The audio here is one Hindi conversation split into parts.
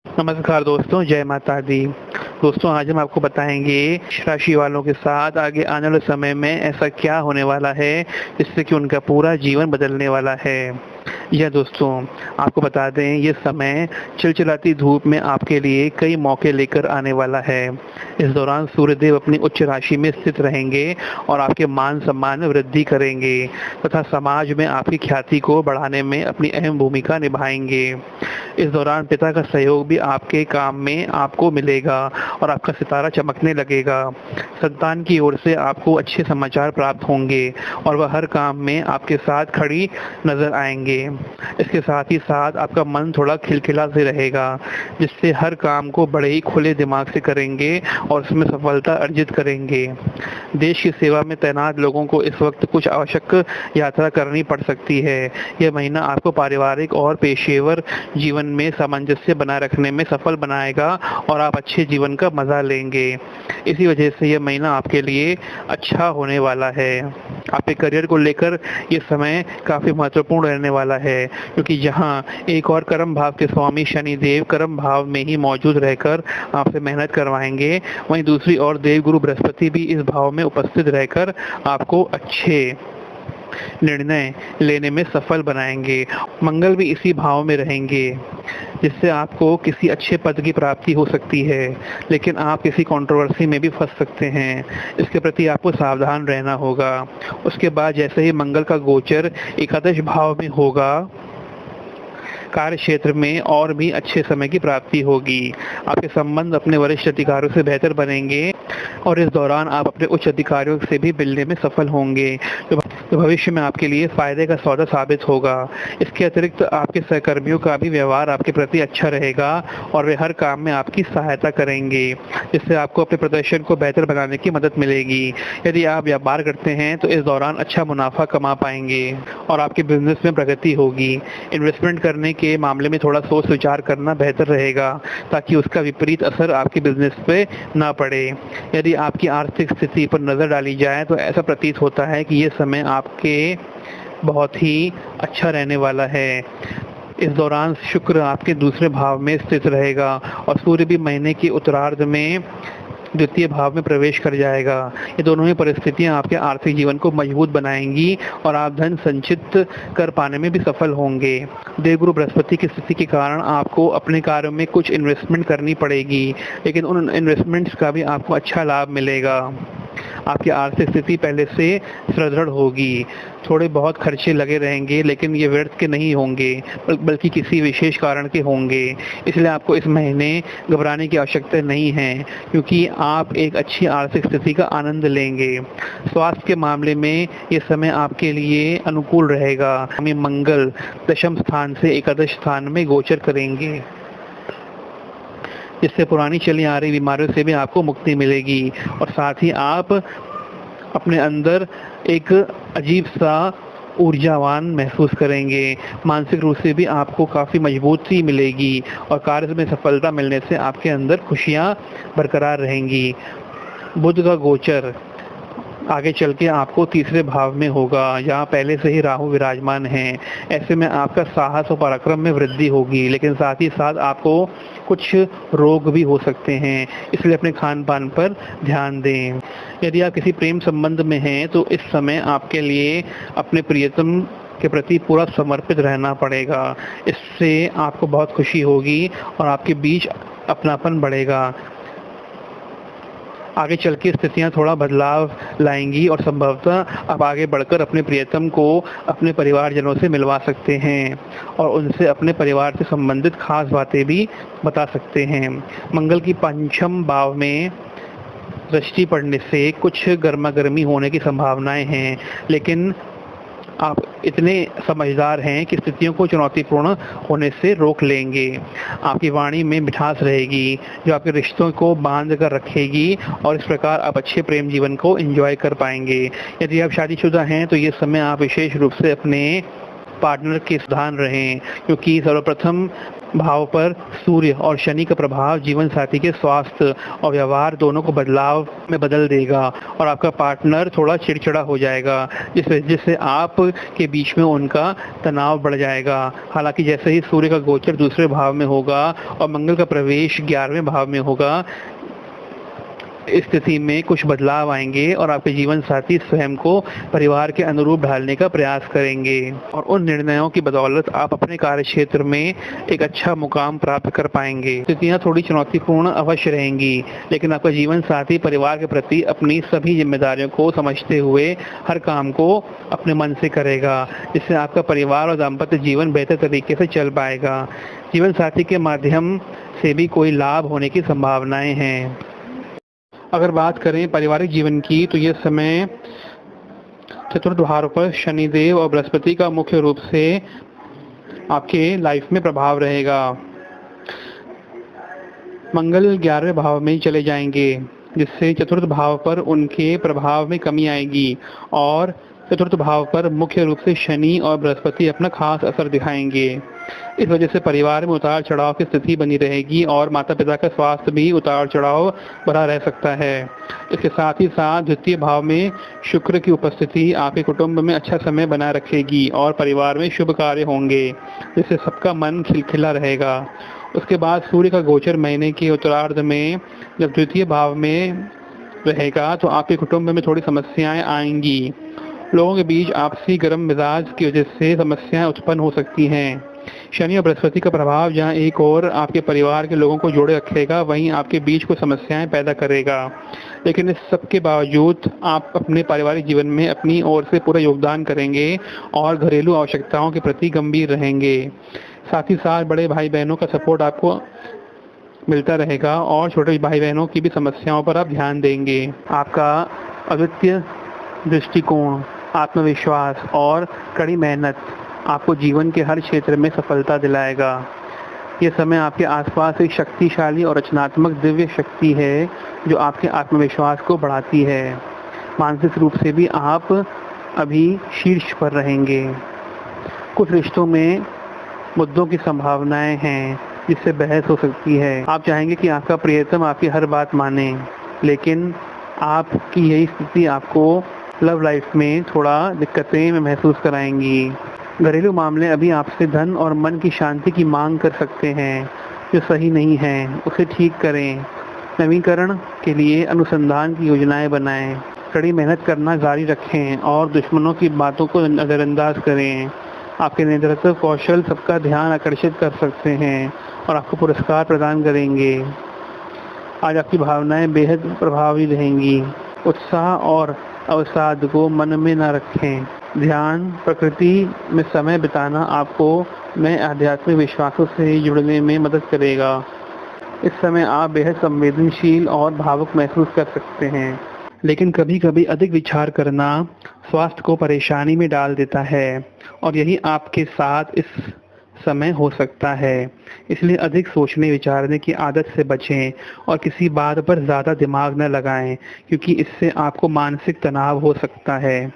नमस्कार दोस्तों, जय माता दी। दोस्तों, आज हम आपको बताएंगे मेष राशि वालों के साथ आगे आने वाले समय में ऐसा क्या होने वाला है जिससे कि उनका पूरा जीवन बदलने वाला है। यह दोस्तों, आपको बता दें, ये समय चिलचिलाती धूप में आपके लिए कई मौके लेकर आने वाला है। इस दौरान सूर्यदेव अपनी उच्च राशि में स्थित रहेंगे और आपके मान सम्मान में वृद्धि करेंगे तथा समाज में आपकी ख्याति को बढ़ाने में अपनी अहम भूमिका निभाएंगे। इस दौरान पिता का सहयोग भी आपके काम में आपको मिलेगा और आपका सितारा चमकने लगेगा। संतान की ओर से आपको अच्छे समाचार प्राप्त होंगे और वह हर काम में आपके साथ खड़ी नजर आएंगे। इसके साथ ही साथ आपका मन थोड़ा खिलखिला से रहेगा, जिससे हर काम को बड़े ही खुले दिमाग से करेंगे और उसमें सफलता अर्जित करेंगे। देश की सेवा में तैनात लोगों को इस वक्त कुछ आवश्यक यात्रा करनी पड़ सकती है। यह महीना आपको पारिवारिक और पेशेवर जीवन में सामंजस्य बनाए रखने में सफल बनाएगा और आप अच्छे जीवन का मजा लेंगे। इसी वजह से यह महीना आपके लिए अच्छा होने वाला है। आपके करियर को लेकर यह समय काफी महत्वपूर्ण रहने वाला है, क्योंकि यहाँ एक और कर्म भाव के स्वामी शनि देव कर्म भाव में ही मौजूद रहकर आपसे मेहनत करवाएंगे। वहीं दूसरी ओर देवगुरु बृहस्पति भी इस भाव में उपस्थित रहकर आपको अच्छे निर्णय लेने में सफल बनाएंगे। मंगल भी इसी भाव में रहेंगे, जिससे आपको किसी अच्छे पद की प्राप्ति हो सकती है, लेकिन आप किसी कंट्रोवर्सी में भी फंस सकते हैं। इसके प्रति आपको सावधान रहना होगा। उसके बाद जैसे ही मंगल का गोचर एकादश भाव में होगा, कार्य क्षेत्र में और भी अच्छे समय की प्राप्ति होगी। आपके संबंध अपने वरिष्ठ अधिकारियों से बेहतर बनेंगे और इस दौरान आप अपने उच्च अधिकारियों से भी मिलने में सफल होंगे, जो भविष्य में आपके लिए फायदे का सौदा साबित होगा। इसके अतिरिक्त आपके सहकर्मियों का भी व्यवहार आपके प्रति अच्छा रहेगा और वे हर काम में आपकी सहायता करेंगे, जिससे आपको अपने प्रदर्शन को बेहतर बनाने की मदद मिलेगी। यदि आप व्यापार करते हैं तो इस दौरान अच्छा मुनाफा कमा पाएंगे और आपके बिजनेस में प्रगति होगी। इन्वेस्टमेंट करने के मामले में थोड़ा सोच विचार करना बेहतर रहेगा, ताकि उसका विपरीत असर आपके बिजनेस पे ना पड़े। यदि आपकी आर्थिक स्थिति पर नजर डाली जाए तो ऐसा प्रतीत होता है कि ये समय आपके बहुत ही अच्छा रहने वाला है। इस दौरान शुक्र आपके दूसरे भाव में स्थित रहेगा और सूर्य भी महीने के उत्तरार्ध में द्वितीय भाव में प्रवेश कर जाएगा। ये दोनों ही परिस्थितियां आपके आर्थिक जीवन को मजबूत बनाएंगी और आप धन संचित कर पाने में भी सफल होंगे। देवगुरु बृहस्पति की स्थिति के कारण आपको अपने कार्यों में कुछ इन्वेस्टमेंट करनी पड़ेगी, लेकिन उन इन्वेस्टमेंट्स का भी आपको अच्छा लाभ मिलेगा। आपकी आर्थिक स्थिति पहले से सुदृढ़ होगी। थोड़े बहुत खर्चे लगे रहेंगे, लेकिन ये व्यर्थ के नहीं होंगे, बल्कि किसी विशेष कारण के होंगे। इसलिए आपको इस महीने घबराने की आवश्यकता नहीं है, क्योंकि आप एक अच्छी आर्थिक स्थिति का आनंद लेंगे। स्वास्थ्य के मामले में ये समय आपके लिए अनुकूल रहेगा। हमें मंगल दशम स्थान से एकादश स्थान में गोचर करेंगे, जिससे पुरानी चली आ रही बीमारियों से भी आपको मुक्ति मिलेगी और साथ ही आप अपने अंदर एक अजीब सा ऊर्जावान महसूस करेंगे। मानसिक रूप से भी आपको काफ़ी मजबूती मिलेगी और कार्य में सफलता मिलने से आपके अंदर खुशियाँ बरकरार रहेंगी। बुध का गोचर आगे चल के आपको तीसरे भाव में होगा, जहाँ पहले से ही राहु विराजमान हैं। ऐसे में आपका साहस और पराक्रम में वृद्धि होगी, लेकिन साथ ही साथ आपको कुछ रोग भी हो सकते हैं, इसलिए अपने खान पान पर ध्यान दें। यदि आप किसी प्रेम संबंध में हैं तो इस समय आपके लिए अपने प्रियतम के प्रति पूरा समर्पित रहना पड़ेगा। इससे आपको बहुत खुशी होगी और आपके बीच अपनापन बढ़ेगा। आगे चल के स्थितियाँ थोड़ा बदलाव लाएंगी और संभवतः आप आगे बढ़कर अपने प्रियतम को अपने परिवारजनों से मिलवा सकते हैं और उनसे अपने परिवार से संबंधित खास बातें भी बता सकते हैं। मंगल की पंचम भाव में दृष्टि पड़ने से कुछ गर्मा गर्मी होने की संभावनाएं हैं, लेकिन आप इतने समझदार हैं कि स्थितियों को चुनौतीपूर्ण होने से रोक लेंगे। आपकी वाणी में मिठास रहेगी, जो आपके रिश्तों को बांध कर रखेगी और इस प्रकार आप अच्छे प्रेम जीवन को एंजॉय कर पाएंगे। यदि आप शादीशुदा हैं तो ये समय आप विशेष रूप से अपने पार्टनर के सावधान रहें, क्योंकि सर्वप्रथम भाव पर सूर्य और शनि का प्रभाव जीवन साथी के स्वास्थ्य और व्यवहार दोनों को बदलाव में बदल देगा और आपका पार्टनर थोड़ा चिड़चिड़ा हो जाएगा, जिससे आप के बीच में उनका तनाव बढ़ जाएगा। हालांकि जैसे ही सूर्य का गोचर दूसरे भाव में होगा और मंगल का प्रवेश 11वें भाव में होगा, इस स्थिति में कुछ बदलाव आएंगे और आपके जीवन साथी स्वयं को परिवार के अनुरूप ढालने का प्रयास करेंगे और उन निर्णयों की बदौलत आप अपने कार्य क्षेत्र में एक अच्छा मुकाम प्राप्त कर पाएंगे। स्थितियां थोड़ी चुनौतीपूर्ण अवश्य रहेंगी, लेकिन आपका जीवन साथी परिवार के प्रति अपनी सभी जिम्मेदारियों को समझते हुए हर काम को अपने मन से करेगा, जिससे आपका परिवार और दाम्पत्य जीवन बेहतर तरीके से चल पाएगा। जीवन साथी के माध्यम से भी कोई लाभ होने की संभावनाएं हैं। अगर बात करें पारिवारिक जीवन की, तो यह समय चतुर्थ भाव पर शनिदेव और बृहस्पति का मुख्य रूप से आपके लाइफ में प्रभाव रहेगा। मंगल 11वें भाव में चले जाएंगे, जिससे चतुर्थ भाव पर उनके प्रभाव में कमी आएगी और चतुर्थ भाव पर मुख्य रूप से शनि और बृहस्पति अपना खास असर दिखाएंगे। इस वजह से परिवार में उतार चढ़ाव की स्थिति बनी रहेगी और माता पिता का स्वास्थ्य भी उतार चढ़ाव भरा रह सकता है। इसके साथ ही साथ द्वितीय भाव में शुक्र की उपस्थिति आपके कुटुंब में अच्छा समय बनाए रखेगी और परिवार में शुभ कार्य होंगे, जिससे सबका मन खिलखिला रहेगा। उसके बाद सूर्य का गोचर महीने के उत्तरार्ध में जब द्वितीय भाव में रहेगा, तो आपके कुटुंब में थोड़ी समस्याएं आएंगी। लोगों के बीच आपसी गर्म मिजाज की वजह से समस्याएं उत्पन्न हो सकती हैं। शनि और बृहस्पति का प्रभाव जहां एक और आपके परिवार के लोगों को जोड़े रखेगा, वहीं आपके बीच कुछ समस्याएं पैदा करेगा। लेकिन इस सब के बावजूद आप अपने पारिवारिक जीवन में अपनी ओर से पूरा योगदान करेंगे और घरेलू आवश्यकताओं के प्रति गंभीर रहेंगे। साथ ही साथ बड़े भाई बहनों का सपोर्ट आपको मिलता रहेगा और छोटे भाई बहनों की भी समस्याओं पर आप ध्यान देंगे। आपका अद्वितीय दृष्टिकोण, आत्मविश्वास और कड़ी मेहनत आपको जीवन के हर क्षेत्र में सफलता दिलाएगा। यह समय आपके आसपास एक शक्तिशाली और रचनात्मक दिव्य शक्ति है, जो आपके आत्मविश्वास को बढ़ाती है। मानसिक रूप से भी आप अभी शीर्ष पर रहेंगे। कुछ रिश्तों में मुद्दों की संभावनाएं हैं, जिससे बहस हो सकती है। आप चाहेंगे कि आपका प्रियतम आपकी हर बात माने, लेकिन आपकी यही स्थिति आपको लव लाइफ में थोड़ा दिक्कतें में महसूस कराएंगी। घरेलू मामले अभी आपसे धन और मन की शांति की मांग कर सकते हैं, जो सही नहीं है। उसे ठीक करें। नवीकरण के लिए अनुसंधान की योजनाएं बनाएं। कड़ी मेहनत करना जारी रखें और दुश्मनों की बातों को नज़रअंदाज करें। आपके नेतृत्व कौशल सबका ध्यान आकर्षित कर सकते हैं और आपको पुरस्कार प्रदान करेंगे। आज आपकी भावनाएं बेहद प्रभावी रहेंगी। उत्साह और अवसाद को मन में न रखें। ध्यान, प्रकृति में समय बिताना आपको नए आध्यात्मिक विश्वासों से जुड़ने में मदद करेगा। इस समय आप बेहद संवेदनशील और भावुक महसूस कर सकते हैं, लेकिन कभी कभी अधिक विचार करना स्वास्थ्य को परेशानी में डाल देता है और यही आपके साथ इस समय हो सकता है। इसलिए अधिक सोचने विचारने की आदत से बचें और किसी बात पर ज़्यादा दिमाग न लगाएं, क्योंकि इससे आपको मानसिक तनाव हो सकता है।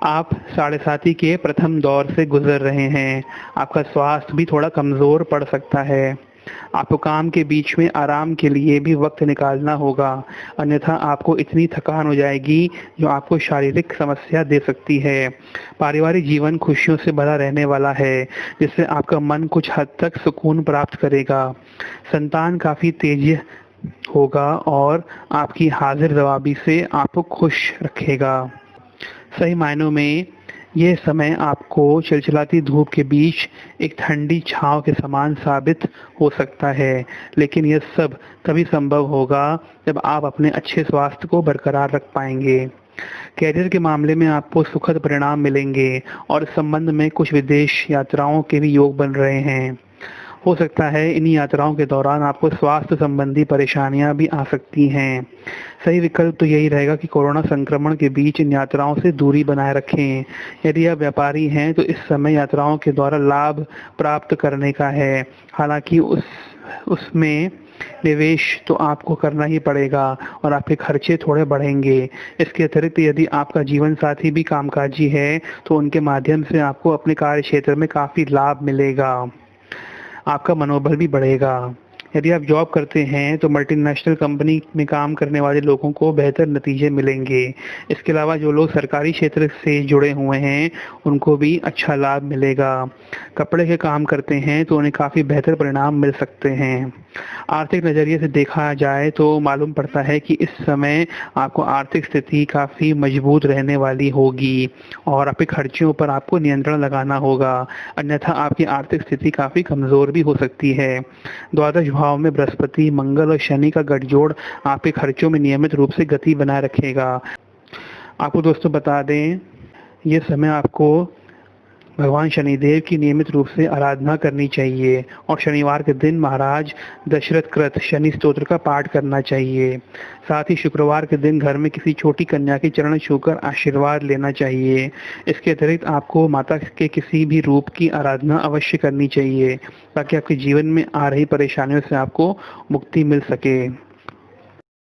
आप 7.5 के प्रथम दौर से गुजर रहे हैं। आपका स्वास्थ्य भी थोड़ा कमज़ोर पड़ सकता है। आपको काम के बीच में आराम के लिए भी वक्त निकालना होगा, अन्यथा आपको इतनी थकान हो जाएगी जो आपको शारीरिक समस्या दे सकती है। पारिवारिक जीवन खुशियों से भरा रहने वाला है, जिससे आपका मन कुछ हद तक सुकून प्राप्त करेगा। संतान काफ़ी तेज होगा और आपकी हाजिर जवाबी से आपको खुश रखेगा। सही मायनों में यह समय आपको चिलचिलाती धूप के बीच एक ठंडी छांव के समान साबित हो सकता है, लेकिन यह सब तभी संभव होगा जब आप अपने अच्छे स्वास्थ्य को बरकरार रख पाएंगे। कैरियर के मामले में आपको सुखद परिणाम मिलेंगे और इस संबंध में कुछ विदेश यात्राओं के भी योग बन रहे हैं। हो सकता है इन्हीं यात्राओं के दौरान आपको स्वास्थ्य संबंधी परेशानियां भी आ सकती हैं। सही विकल्प तो यही रहेगा कि कोरोना संक्रमण के बीच इन यात्राओं से दूरी बनाए रखें। यदि आप व्यापारी हैं तो इस समय यात्राओं के द्वारा लाभ प्राप्त करने का है, हालांकि उसमें निवेश तो आपको करना ही पड़ेगा और आपके खर्चे थोड़े बढ़ेंगे। इसके अतिरिक्त यदि आपका जीवन साथी भी कामकाजी है तो उनके माध्यम से आपको अपने कार्य क्षेत्र में काफ़ी लाभ मिलेगा। आपका मनोबल भी बढ़ेगा। यदि आप जॉब करते हैं तो मल्टीनेशनल कंपनी में काम करने वाले लोगों को बेहतर नतीजे मिलेंगे। इसके अलावा जो लोग सरकारी क्षेत्र से जुड़े हुए हैं उनको भी अच्छा लाभ मिलेगा। कपड़े के काम करते हैं तो उन्हें काफ़ी बेहतर परिणाम मिल सकते हैं। आर्थिक नज़रिए से देखा जाए तो मालूम पड़ता है कि इस समय आपको आर्थिक स्थिति काफ़ी मजबूत रहने वाली होगी और आपके खर्चों पर आपको नियंत्रण लगाना होगा, अन्यथा आपकी आर्थिक स्थिति काफ़ी कमज़ोर भी हो सकती है। द्वादश भाव में बृहस्पति, मंगल और शनि का गठजोड़ आपके खर्चों में नियमित रूप से गति बनाए रखेगा। आपको दोस्तों बता दें, ये समय आपको भगवान शनिदेव की नियमित रूप से आराधना करनी चाहिए और शनिवार के दिन महाराज दशरथ कृत शनि स्तोत्र का पाठ करना चाहिए। साथ ही शुक्रवार के दिन घर में किसी छोटी कन्या के चरण छूकर आशीर्वाद लेना चाहिए। इसके अतिरिक्त आपको माता के किसी भी रूप की आराधना अवश्य करनी चाहिए ताकि आपके जीवन में आ रही परेशानियों से आपको मुक्ति मिल सके।